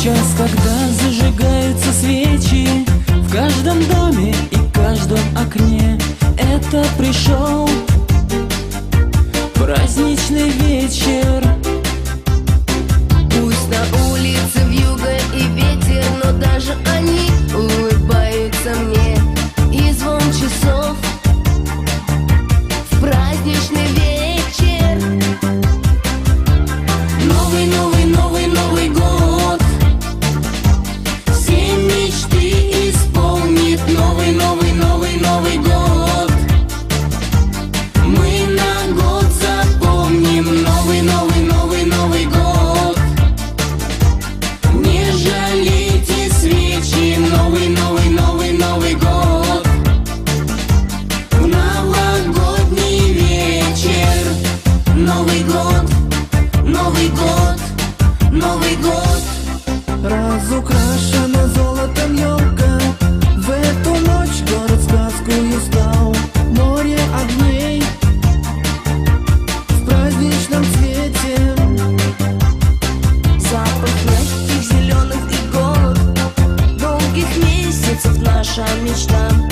Час, когда зажигаются свечи в каждом доме и каждом окне, это пришел праздничный вечер. Пусть на улице вьюга и ветер, но даже они улыбаются мне. И звон часов в праздничный вечер. Новый, новый, новый, Новый год все мечты исполнит. Новый, новый, новый, Новый год мы на год запомним. Новый, новый, новый, Новый год. Не жалейте свечи. Новый, новый, новый, Новый год в новогодний вечер. Новый год, Новый год, Новый год. Разукрашена золотом елка, в эту ночь город сказкою стал. Море огней в праздничном свете, Запах мягких зеленых игол, долгих месяцев наша мечта.